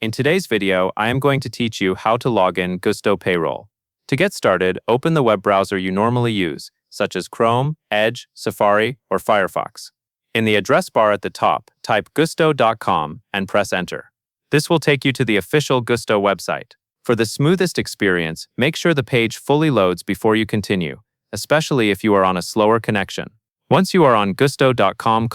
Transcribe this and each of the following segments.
In today's video, I am going to teach you how to log in Gusto Payroll. To get started, open the web browser you normally use, such as Chrome, Edge, Safari, or Firefox. In the address bar at the top, type gusto.com and press enter. This will take you to the official Gusto website. For the smoothest experience, make sure the page fully loads before you continue, especially if you are on a slower connection. Once you are on gusto.com,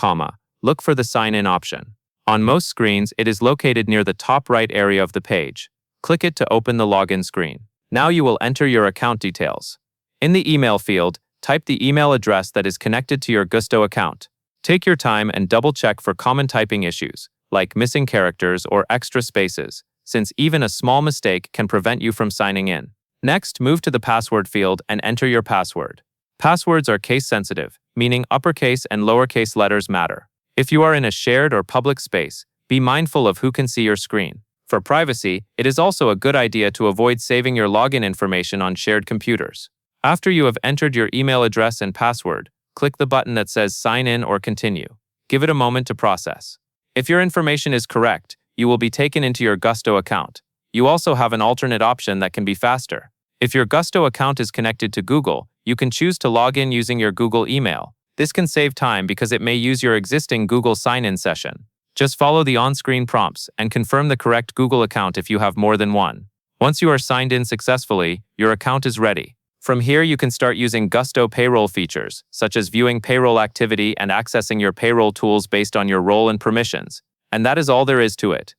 look for the sign in option. On most screens, it is located near the top right area of the page. Click it to open the login screen. Now you will enter your account details. In the email field, type the email address that is connected to your Gusto account. Take your time and double-check for common typing issues, like missing characters or extra spaces, since even a small mistake can prevent you from signing in. Next, move to the password field and enter your password. Passwords are case-sensitive, meaning uppercase and lowercase letters matter. If you are in a shared or public space, be mindful of who can see your screen. For privacy, it is also a good idea to avoid saving your login information on shared computers. After you have entered your email address and password, click the button that says Sign In or Continue. Give it a moment to process. If your information is correct, you will be taken into your Gusto account. You also have an alternate option that can be faster. If your Gusto account is connected to Google, you can choose to log in using your Google email. This can save time because it may use your existing Google sign-in session. Just follow the on-screen prompts and confirm the correct Google account if you have more than one. Once you are signed in successfully, your account is ready. From here, you can start using Gusto payroll features, such as viewing payroll activity and accessing your payroll tools based on your role and permissions. And that is all there is to it.